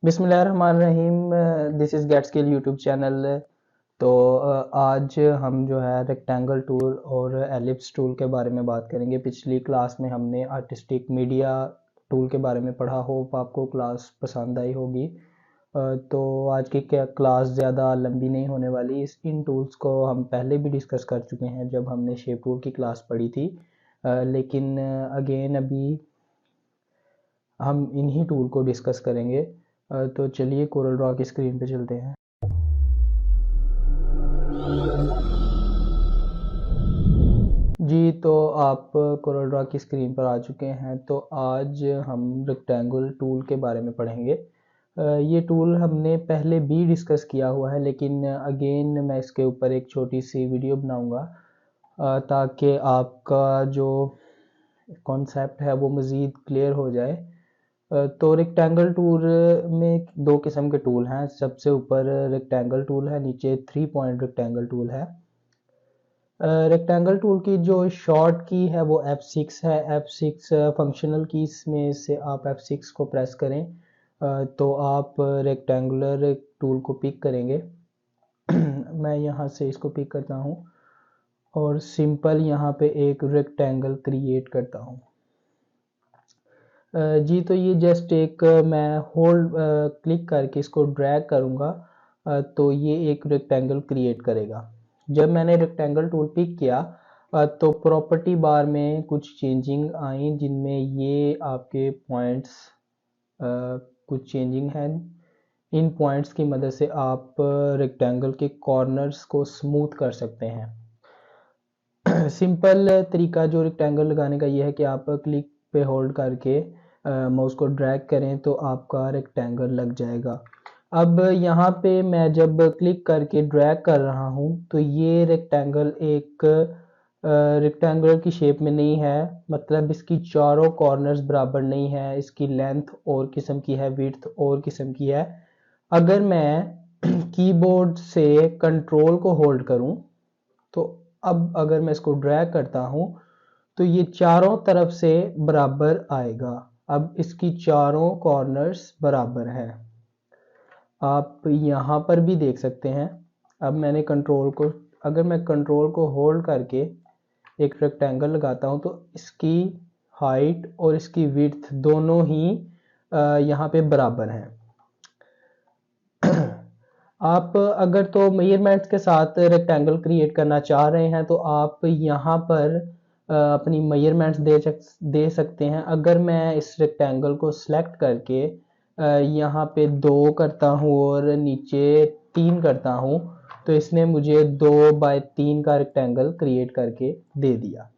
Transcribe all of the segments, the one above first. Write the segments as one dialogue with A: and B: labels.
A: बिस्मिल्लाहिर्रहमानिर्रहीम। This is gate skill YouTube channel. तो आज हम जो है रेक्टेंगल टूल और एलिप्स टूल के बारे में बात करेंगे। पिछली क्लास में हमने आर्टिस्टिक मीडिया टूल के बारे में पढ़ा। होप आपको क्लास पसंद आई होगी। तो आज की क्या क्लास ज़्यादा लंबी नहीं होने वाली। इन टूल्स को हम पहले भी डिस्कस कर चुके हैं जब हमने शेप टूल की क्लास पढ़ी थी, लेकिन अगेन अभी हम इन्हीं टूल को डिस्कस करेंगे। तो चलिए कोरल ड्रॉ की स्क्रीन पे चलते हैं। जी, तो आप कोरल ड्रॉ की स्क्रीन पर आ चुके हैं। तो आज हम रेक्टेंगल टूल के बारे में पढ़ेंगे। ये टूल हमने पहले भी डिस्कस किया हुआ है, लेकिन अगेन मैं इसके ऊपर एक छोटी सी वीडियो बनाऊंगा ताकि आपका जो कॉन्सेप्ट है वो मज़ीद क्लियर हो जाए। तो रेक्टेंगल टूल में दो किस्म के टूल हैं। सबसे ऊपर रेक्टेंगल टूल है, नीचे 3 पॉइंट रेक्टेंगल टूल है। रेक्टेंगल टूल की जो शॉर्ट की है वो F6 है। F6 फंक्शनल कीज में से आप F6 को प्रेस करें तो आप रेक्टेंगुलर टूल को पिक करेंगे। मैं यहाँ से इसको पिक करता हूँ और सिंपल यहाँ पे एक रेक्टेंगल क्रिएट करता हूँ। जी, तो ये जस्ट एक मैं होल्ड क्लिक करके इसको ड्रैग करूँगा तो ये एक रेक्टेंगल क्रिएट करेगा। जब मैंने रेक्टेंगल टूल पिक किया तो प्रॉपर्टी बार में कुछ चेंजिंग आई, जिनमें ये आपके पॉइंट्स कुछ चेंजिंग है। इन पॉइंट्स की मदद से आप रेक्टेंगल के कॉर्नर्स को स्मूथ कर सकते हैं। सिंपल तरीका जो रेक्टेंगल लगाने का ये है कि आप क्लिक पे होल्ड करके माउस को ड्रैग करें तो आपका रेक्टेंगल लग जाएगा। अब यहाँ पे मैं जब क्लिक करके ड्रैग कर रहा हूँ तो ये रेक्टेंगल एक रेक्टेंगल की शेप में नहीं है, मतलब इसकी चारों कॉर्नर्स बराबर नहीं है। इसकी लेंथ और किस्म की है, विड्थ और किस्म की है। अगर मैं कीबोर्ड से कंट्रोल को होल्ड करूँ तो अब अगर मैं इसको ड्रैग करता हूँ तो ये चारों तरफ से बराबर आएगा। अब इसकी चारों कॉर्नर्स बराबर है, आप यहाँ पर भी देख सकते हैं। अब मैंने अगर मैं कंट्रोल को होल्ड करके एक रेक्टेंगल लगाता हूँ तो इसकी हाइट और इसकी विड्थ दोनों ही यहाँ पे बराबर हैं। आप अगर तो मेजरमेंट्स के साथ रेक्टेंगल क्रिएट करना चाह रहे हैं तो आप यहाँ पर अपनी मेजरमेंट्स दे सकते हैं। अगर मैं इस रेक्टेंगल को सिलेक्ट करके यहाँ पे 2 करता हूँ और नीचे 3 करता हूँ तो इसने मुझे 2x3 का रेक्टेंगल क्रिएट करके दे दिया।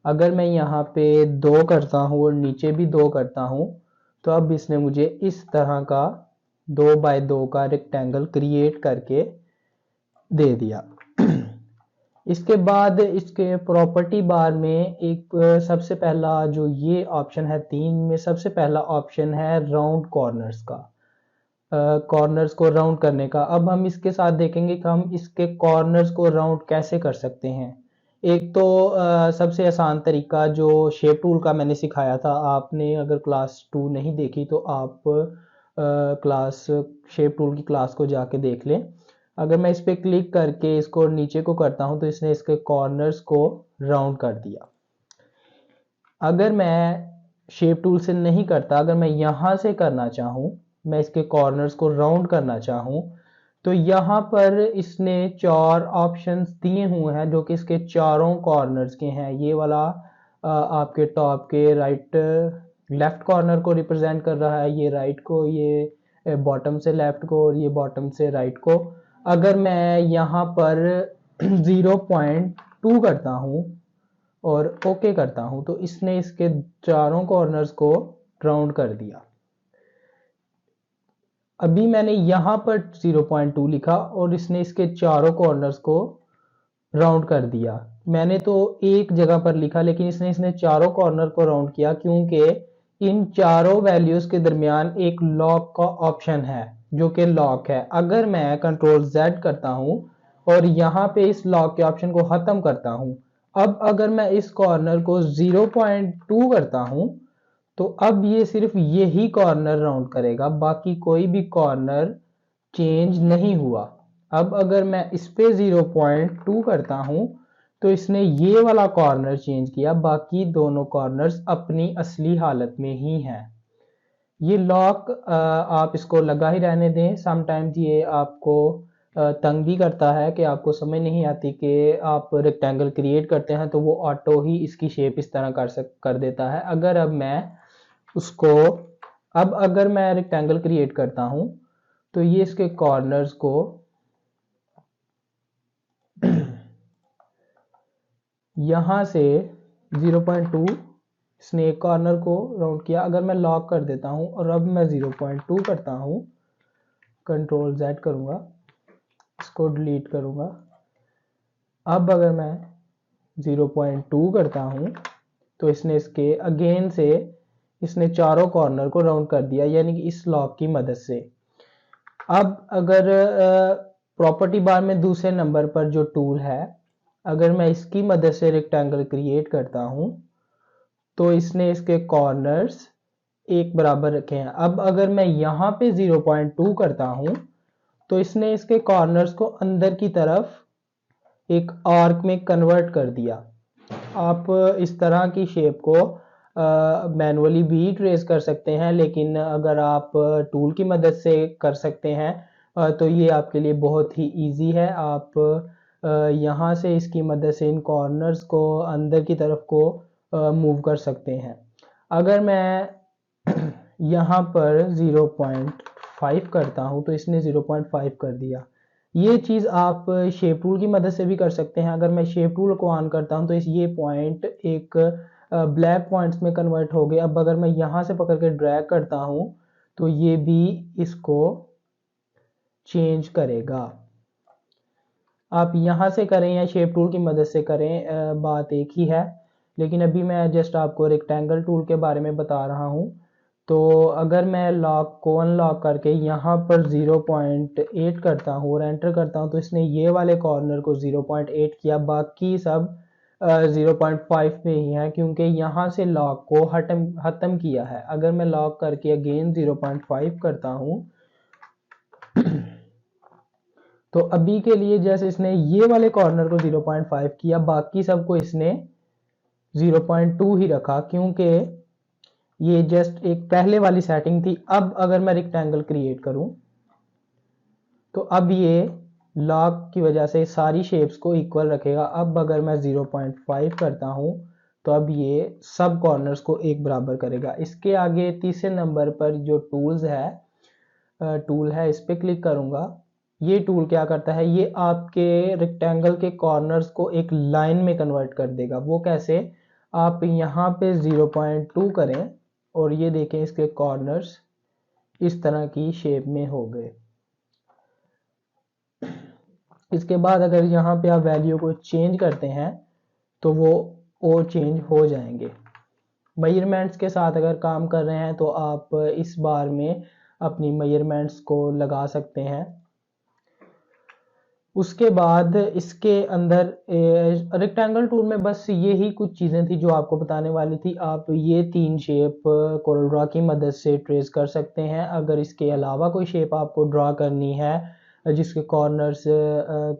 A: अगर मैं यहाँ पे 2 करता हूँ और नीचे भी 2 करता हूँ तो अब इसने मुझे इस तरह का 2x2 का रेक्टेंगल क्रिएट करके दे दिया। इसके बाद इसके प्रॉपर्टी बार में एक सबसे पहला जो ये ऑप्शन है 3 में, सबसे पहला ऑप्शन है राउंड कॉर्नर्स का, कॉर्नर्स को राउंड करने का। अब हम इसके साथ देखेंगे कि हम इसके कॉर्नर्स को राउंड कैसे कर सकते हैं। एक तो सबसे आसान तरीका जो शेप टूल का मैंने सिखाया था, आपने अगर क्लास 2 नहीं देखी तो आप क्लास शेप टूल की क्लास को जाके देख लें। अगर मैं इस पर क्लिक करके इसको नीचे को करता हूं तो इसने इसके कॉर्नर्स को राउंड कर दिया। अगर मैं शेप टूल से नहीं करता, अगर मैं यहाँ से करना चाहूँ, मैं इसके कॉर्नर्स को राउंड करना चाहूँ तो यहाँ पर इसने 4 ऑप्शंस दिए हुए हैं जो कि इसके चारों कॉर्नर्स के हैं। ये वाला आपके टॉप के राइट लेफ्ट कॉर्नर को रिप्रेजेंट कर रहा है, ये राइट को, ये बॉटम से लेफ्ट को और ये बॉटम से राइट को। अगर मैं यहाँ पर 0.2 करता हूँ और ओके करता हूँ तो इसने इसके चारों कॉर्नर्स को राउंड कर दिया। अभी मैंने यहाँ पर 0.2 लिखा और इसने इसके चारों कॉर्नर्स को राउंड कर दिया। मैंने तो एक जगह पर लिखा लेकिन इसने चारों कॉर्नर को राउंड किया, क्योंकि इन चारों वैल्यूज के दरमियान एक लॉक का ऑप्शन है जो कि लॉक है। अगर मैं कंट्रोल Z करता हूं और यहाँ पे इस लॉक के ऑप्शन को खत्म करता हूं, अब अगर मैं इस कॉर्नर को 0.2 करता हूं तो अब ये सिर्फ यही कॉर्नर राउंड करेगा, बाकी कोई भी कॉर्नर चेंज नहीं हुआ। अब अगर मैं इस पे 0.2 करता हूं तो इसने ये वाला कॉर्नर चेंज किया, बाकी दोनों कॉर्नर्स अपनी असली हालत में ही हैं। ये लॉक आप इसको लगा ही रहने दें। समटाइम्स ये आपको तंग भी करता है कि आपको समझ नहीं आती कि आप रेक्टेंगल क्रिएट करते हैं तो वो ऑटो ही इसकी शेप इस तरह कर देता है। अगर अब मैं उसको अब अगर मैं रेक्टेंगल क्रिएट करता हूं तो ये इसके कॉर्नर्स को यहां से 0.2 इसने एक कॉर्नर को राउंड किया। अगर मैं लॉक कर देता हूं और अब मैं 0.2 करता हूं, कंट्रोल Z करूंगा, इसको डिलीट करूंगा। अब अगर मैं 0.2 करता हूं तो इसने इसके अगेन से इसने चारों कॉर्नर को राउंड कर दिया, यानी कि इस लॉक की मदद से। अब अगर प्रॉपर्टी बार में दूसरे नंबर पर जो टूल है, अगर मैं इसकी मदद से रेक्टेंगल क्रिएट करता हूं तो इसने इसके कॉर्नर्स एक बराबर रखे हैं। अब अगर मैं यहां पे 0.2 करता हूं तो इसने इसके कॉर्नर्स को अंदर की तरफ एक आर्क में कन्वर्ट कर दिया। आप इस तरह की शेप को मैनुअली भी ट्रेस कर सकते हैं, लेकिन अगर आप टूल की मदद से कर सकते हैं तो ये आपके लिए बहुत ही इजी है। आप यहाँ से इसकी मदद से इन कॉर्नर्स को अंदर की तरफ को मूव कर सकते हैं। अगर मैं यहाँ पर 0.5 करता हूँ तो इसने 0.5 कर दिया। ये चीज़ आप शेप टूल की मदद से भी कर सकते हैं। अगर मैं शेप टूल को ऑन करता हूँ तो ये पॉइंट एक ब्लैक पॉइंट्स में कन्वर्ट हो गए। अब अगर मैं यहाँ से पकड़ के ड्रैग करता हूँ तो ये भी इसको चेंज करेगा। आप यहाँ से करें या शेप टूल की मदद से करें, बात एक ही है। लेकिन अभी मैं जस्ट आपको रेक्टेंगल टूल के बारे में बता रहा हूँ। तो अगर मैं लॉक को अनलॉक करके यहाँ पर 0.8 करता हूँ और एंटर करता हूँ तो इसने ये वाले कॉर्नर को 0.8 किया, बाकी सब 0.5 में ही है, क्योंकि यहाँ से लॉक को ख़त्म किया है। अगर मैं लॉक करके अगेन 0.5 करता हूँ तो अभी के लिए जैसे इसने ये वाले कॉर्नर को 0.5 किया, बाकी सबको इसने 0.2 ही रखा, क्योंकि ये जस्ट एक पहले वाली सेटिंग थी। अब अगर मैं रेक्टेंगल क्रिएट करूं तो अब ये लॉक की वजह से सारी शेप्स को इक्वल रखेगा। अब अगर मैं 0.5 करता हूं तो अब ये सब कॉर्नर्स को एक बराबर करेगा। इसके आगे तीसरे नंबर पर जो टूल है इस पर क्लिक करूंगा। ये टूल क्या करता है, ये आपके रेक्टेंगल के कॉर्नर्स को एक लाइन में कन्वर्ट कर देगा। वो कैसे, आप यहाँ पे 0.2 करें और ये देखें इसके कॉर्नर्स इस तरह की शेप में हो गए। इसके बाद अगर यहाँ पे आप वैल्यू को चेंज करते हैं तो वो और चेंज हो जाएंगे। मेजरमेंट्स के साथ अगर काम कर रहे हैं तो आप इस बार में अपनी मेजरमेंट्स को लगा सकते हैं। उसके बाद इसके अंदर रेक्टेंगल टूल में बस यही कुछ चीज़ें थी जो आपको बताने वाली थी। आप ये 3 शेप कोरल ड्रा की मदद से ट्रेस कर सकते हैं। अगर इसके अलावा कोई शेप आपको ड्रा करनी है जिसके कॉर्नर्स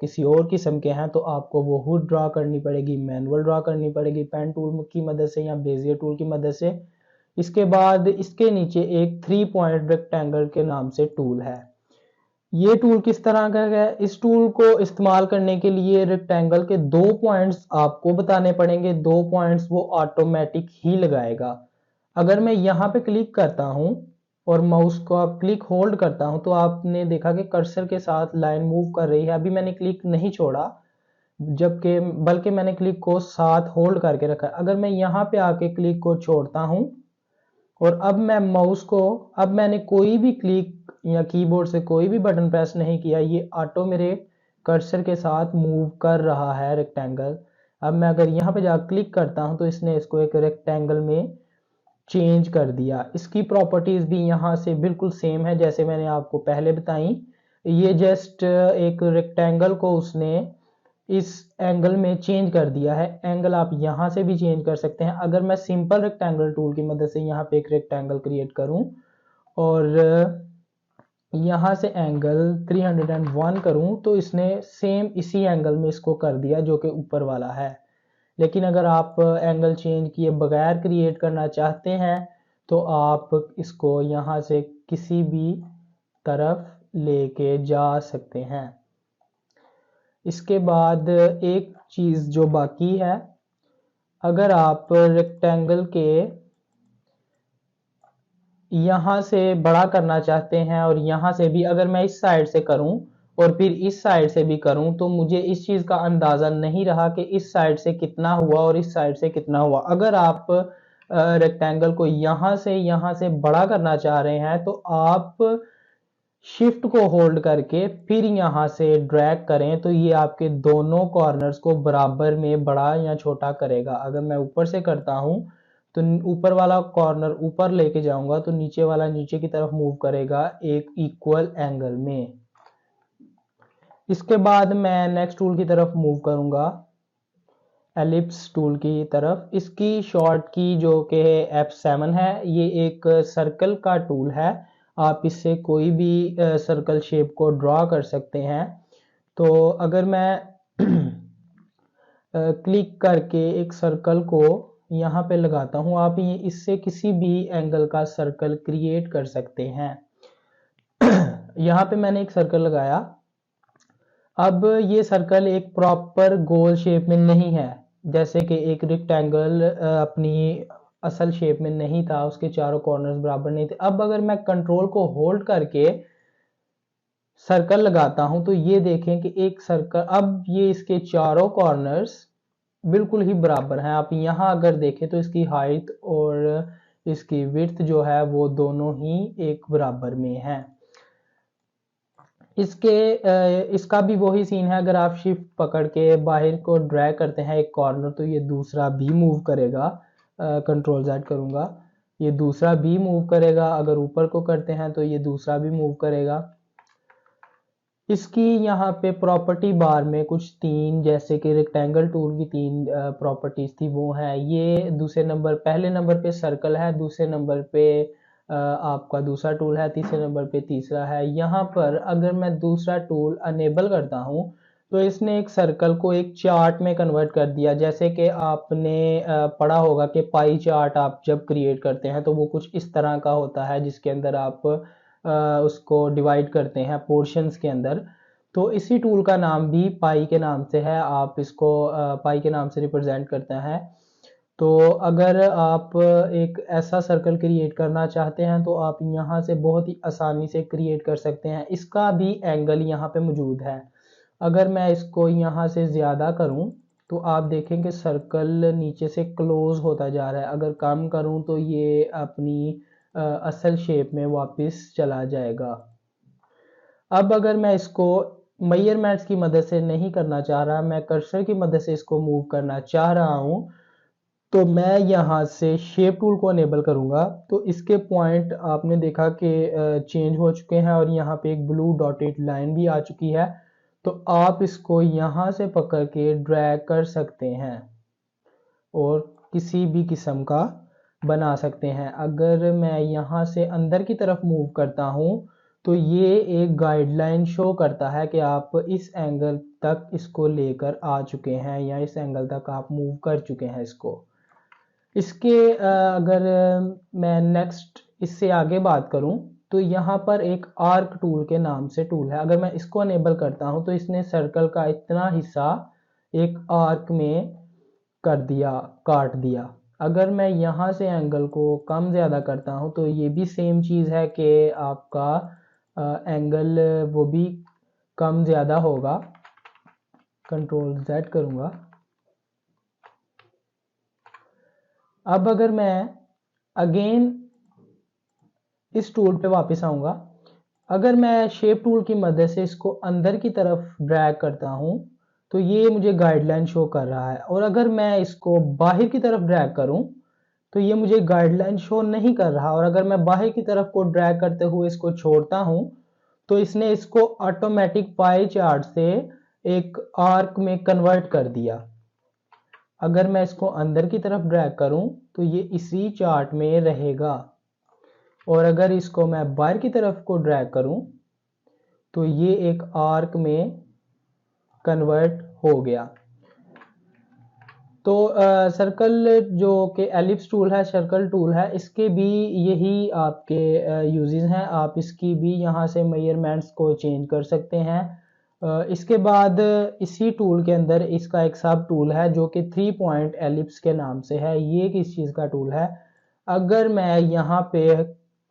A: किसी और किस्म के हैं तो आपको वो खुद ड्रा करनी पड़ेगी, मैनुअल ड्रा करनी पड़ेगी पेन टूल की मदद से या बेजियर टूल की मदद से। इसके बाद इसके नीचे एक 3 पॉइंट रेक्टेंगल के नाम से टूल है। ये टूल किस तरह का है, इस टूल को इस्तेमाल करने के लिए रेक्टेंगल के 2 पॉइंट्स आपको बताने पड़ेंगे। 2 पॉइंट्स वो ऑटोमेटिक ही लगाएगा। अगर मैं यहाँ पे क्लिक करता हूँ और माउस को क्लिक होल्ड करता हूँ तो आपने देखा कि कर्सर के साथ लाइन मूव कर रही है। अभी मैंने क्लिक नहीं छोड़ा, जबकि बल्कि मैंने क्लिक को साथ होल्ड करके रखा है। अगर मैं यहाँ पे आके क्लिक को छोड़ता हूँ और अब मैं माउस को, अब मैंने कोई भी क्लिक या कीबोर्ड से कोई भी बटन प्रेस नहीं किया, ये ऑटो मेरे कर्सर के साथ मूव कर रहा है रेक्टेंगल। अब मैं अगर यहाँ पे जाकर क्लिक करता हूँ तो इसने इसको एक रेक्टेंगल में चेंज कर दिया। इसकी प्रॉपर्टीज भी यहाँ से बिल्कुल सेम है जैसे मैंने आपको पहले बताई। ये जस्ट एक रेक्टेंगल को उसने इस एंगल में चेंज कर दिया है। एंगल आप यहाँ से भी चेंज कर सकते हैं। अगर मैं सिंपल रेक्टेंगल टूल की मदद से यहाँ पे एक रेक्टेंगल क्रिएट करूँ और यहाँ से एंगल 301 करूँ तो इसने सेम इसी एंगल में इसको कर दिया जो कि ऊपर वाला है। लेकिन अगर आप एंगल चेंज किए बगैर क्रिएट करना चाहते हैं तो आप इसको यहाँ से किसी भी तरफ लेके जा सकते हैं। इसके बाद एक चीज़ जो बाकी है, अगर आप रेक्टेंगल के यहाँ से बड़ा करना चाहते हैं और यहाँ से भी अगर मैं इस साइड से करूँ और फिर इस साइड से भी करूँ तो मुझे इस चीज़ का अंदाज़ा नहीं रहा कि इस साइड से कितना हुआ और इस साइड से कितना हुआ। अगर आप रेक्टेंगल को यहाँ से बड़ा करना चाह रहे हैं तो आप शिफ्ट को होल्ड करके फिर यहाँ से ड्रैग करें तो ये आपके दोनों कॉर्नर्स को बराबर में बड़ा या छोटा करेगा। अगर मैं ऊपर से करता हूँ तो ऊपर वाला कॉर्नर ऊपर लेके जाऊंगा तो नीचे वाला नीचे की तरफ मूव करेगा एक इक्वल एंगल में। इसके बाद मैं नेक्स्ट टूल की तरफ मूव करूंगा, एलिप्स टूल की तरफ। इसकी शॉर्ट की जो कि F7 है, ये एक सर्कल का टूल है। आप इससे कोई भी सर्कल शेप को ड्रॉ कर सकते हैं। तो अगर मैं क्लिक करके एक सर्कल को यहाँ पे लगाता हूँ, आप ये इससे किसी भी एंगल का सर्कल क्रिएट कर सकते हैं। यहाँ पे मैंने एक सर्कल लगाया। अब ये सर्कल एक प्रॉपर गोल शेप में नहीं है, जैसे कि एक रेक्टेंगल अपनी असल शेप में नहीं था, उसके चारों कॉर्नर्स बराबर नहीं थे। अब अगर मैं कंट्रोल को होल्ड करके सर्कल लगाता हूं तो ये देखें कि एक सर्कल, अब ये इसके चारों कॉर्नर्स बिल्कुल ही बराबर हैं। आप यहाँ अगर देखें तो इसकी हाइट और इसकी विड्थ जो है वो दोनों ही एक बराबर में है। इसका भी वही सीन है, अगर आप शिफ्ट पकड़ के बाहर को ड्रैग करते हैं एक कॉर्नर तो ये दूसरा भी मूव करेगा। कंट्रोल Z करूँगा, ये दूसरा भी मूव करेगा। अगर ऊपर को करते हैं तो ये दूसरा भी मूव करेगा। इसकी यहाँ पे प्रॉपर्टी बार में कुछ तीन, जैसे कि रेक्टेंगल टूल की तीन प्रॉपर्टीज थी, वो है ये दूसरे नंबर, पहले नंबर पे सर्कल है, दूसरे नंबर पे आपका दूसरा टूल है, तीसरे नंबर पे तीसरा है। यहाँ पर अगर मैं दूसरा टूल अनेबल करता हूँ तो इसने एक सर्कल को एक चार्ट में कन्वर्ट कर दिया। जैसे कि आपने पढ़ा होगा कि पाई चार्ट आप जब क्रिएट करते हैं तो वो कुछ इस तरह का होता है, जिसके अंदर आप उसको डिवाइड करते हैं पोर्शंस के अंदर। तो इसी टूल का नाम भी पाई के नाम से है, आप इसको पाई के नाम से रिप्रेजेंट करते हैं। तो अगर आप एक ऐसा सर्कल क्रिएट करना चाहते हैं तो आप यहाँ से बहुत ही आसानी से क्रिएट कर सकते हैं। इसका भी एंगल यहाँ पे मौजूद है। अगर मैं इसको यहाँ से ज़्यादा करूँ तो आप देखें कि सर्कल नीचे से क्लोज होता जा रहा है। अगर कम करूँ तो ये अपनी असल शेप में वापस चला जाएगा। अब अगर मैं इसको मेजरमेंट्स की मदद से नहीं करना चाह रहा, मैं कर्सर की मदद से इसको मूव करना चाह रहा हूँ, तो मैं यहाँ से शेप टूल को अनेबल करूँगा। तो इसके पॉइंट आपने देखा कि चेंज हो चुके हैं और यहाँ पे एक ब्लू डॉटेड लाइन भी आ चुकी है। तो आप इसको यहाँ से पकड़ के ड्रैग कर सकते हैं और किसी भी किस्म का बना सकते हैं। अगर मैं यहाँ से अंदर की तरफ मूव करता हूँ तो ये एक गाइडलाइन शो करता है कि आप इस एंगल तक इसको लेकर आ चुके हैं या इस एंगल तक आप मूव कर चुके हैं इसको। इसके अगर मैं नेक्स्ट इससे आगे बात करूं तो यहाँ पर एक आर्क टूल के नाम से टूल है। अगर मैं इसको अनेबल करता हूं तो इसने सर्कल का इतना हिस्सा एक आर्क में कर दिया, काट दिया। अगर मैं यहाँ से एंगल को कम ज़्यादा करता हूँ तो ये भी सेम चीज़ है कि आपका एंगल वो भी कम ज़्यादा होगा। कंट्रोल Z करूँगा। अब अगर मैं अगेन इस टूल पे वापस आऊँगा, अगर मैं शेप टूल की मदद से इसको अंदर की तरफ ड्रैग करता हूँ तो ये मुझे गाइडलाइन शो कर रहा है, और अगर मैं इसको बाहर की तरफ ड्रैग करूँ तो ये मुझे गाइडलाइन शो नहीं कर रहा। और अगर मैं बाहर की तरफ को ड्रैग करते हुए इसको छोड़ता हूँ तो इसने इसको ऑटोमेटिक पाई चार्ट से एक आर्क में कन्वर्ट कर दिया। अगर मैं इसको अंदर की तरफ ड्रैग करूं तो ये इसी चार्ट में रहेगा, और अगर इसको मैं बाहर की तरफ को ड्रैग करूं तो ये एक आर्क में कन्वर्ट हो गया। तो सर्कल जो कि एलिप्स टूल है, सर्कल टूल है, इसके भी यही आपके यूजेस हैं। आप इसकी भी यहाँ से मेजरमेंट्स को चेंज कर सकते हैं। इसके बाद इसी टूल के अंदर इसका एक सब टूल है जो कि 3 पॉइंट एलिप्स के नाम से है। ये किस चीज़ का टूल है? अगर मैं यहाँ पे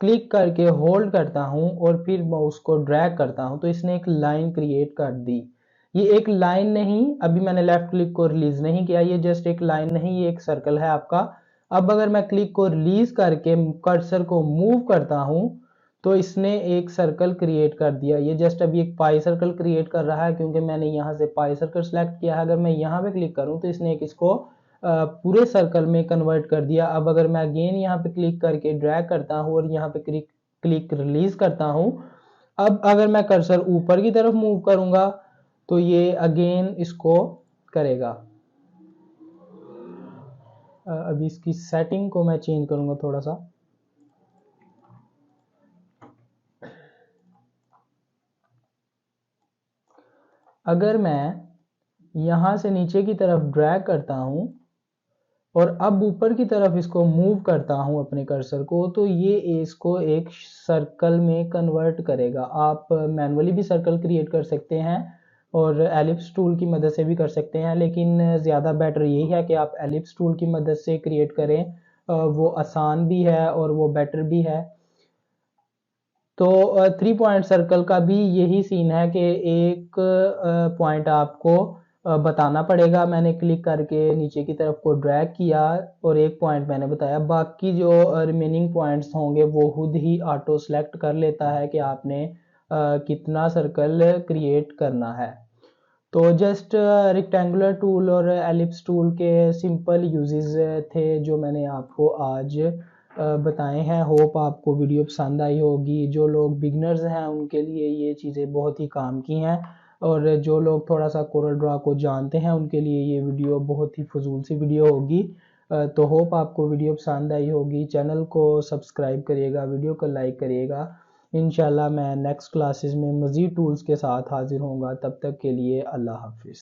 A: क्लिक करके होल्ड करता हूँ और फिर माउस को ड्रैग करता हूँ तो इसने एक लाइन क्रिएट कर दी। ये एक लाइन नहीं, अभी मैंने लेफ्ट क्लिक को रिलीज नहीं किया, ये जस्ट एक लाइन नहीं, ये एक सर्कल है आपका। अब अगर मैं क्लिक को रिलीज करके कर्सर को मूव करता हूं तो इसने एक सर्कल क्रिएट कर दिया। ये जस्ट अभी एक पाई सर्कल क्रिएट कर रहा है क्योंकि मैंने यहाँ से पाई सर्कल सेलेक्ट किया है। अगर मैं यहाँ पे क्लिक करूँ तो इसने एक इसको पूरे सर्कल में कन्वर्ट कर दिया। अब अगर मैं अगेन यहाँ पे क्लिक करके ड्रैग करता हूँ और यहाँ पे क्लिक रिलीज करता हूँ, अब अगर मैं कर्सर ऊपर की तरफ मूव करूंगा तो ये अगेन इसको करेगा। अभी इसकी सेटिंग को मैं चेंज करूंगा थोड़ा सा। अगर मैं यहां से नीचे की तरफ ड्रैग करता हूं और अब ऊपर की तरफ इसको मूव करता हूं अपने कर्सर को, तो ये इसको एक सर्कल में कन्वर्ट करेगा। आप मैन्युअली भी सर्कल क्रिएट कर सकते हैं और एलिप्स टूल की मदद से भी कर सकते हैं, लेकिन ज़्यादा बेटर यही है कि आप एलिप्स टूल की मदद से क्रिएट करें। वो आसान भी है और वो बेटर भी है। तो 3 पॉइंट सर्कल का भी यही सीन है कि एक पॉइंट आपको बताना पड़ेगा। मैंने क्लिक करके नीचे की तरफ को ड्रैग किया और एक पॉइंट मैंने बताया, बाकी जो रिमेनिंग पॉइंट्स होंगे वो खुद ही ऑटो सेलेक्ट कर लेता है कि आपने कितना सर्कल क्रिएट करना है। तो जस्ट रेक्टेंगुलर टूल और एलिप्स टूल के सिंपल यूजेस थे जो मैंने आपको आज बताए हैं। होप आपको वीडियो पसंद आई होगी। जो लोग बिगनर्स हैं उनके लिए ये चीज़ें बहुत ही काम की हैं, और जो लोग थोड़ा सा कोरल ड्रा को जानते हैं उनके लिए ये वीडियो बहुत ही फजूल सी वीडियो होगी। तो होप आपको वीडियो पसंद आई होगी। चैनल को सब्सक्राइब करिएगा, वीडियो को लाइक करिएगा। इंशाल्लाह मैं नेक्स्ट क्लासेस में मज़ीद टूल्स के साथ हाजिर होऊंगा। तब तक के लिए अल्लाह हाफिज़।